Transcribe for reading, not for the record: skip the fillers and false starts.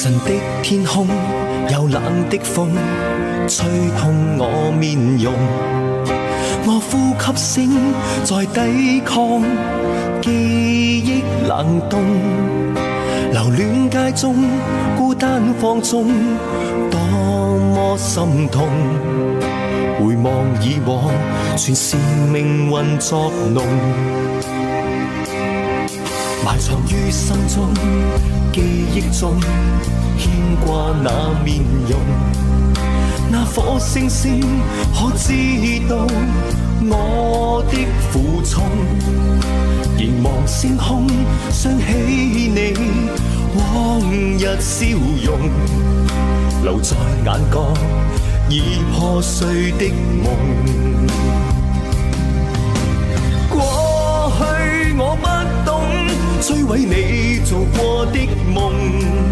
晨的天空，有冷的風，吹痛我面容。我呼吸聲在抵抗記憶冷凍。留戀街中，孤單放縱，多麼心痛。回望以往，全是命運作弄。埋藏於心中，記憶中牽掛那面容。那顆星星可知道我的苦衷？凝望星空，想起你往日笑容，留在眼角已破碎的夢。過去我不懂摧毀你做過的夢。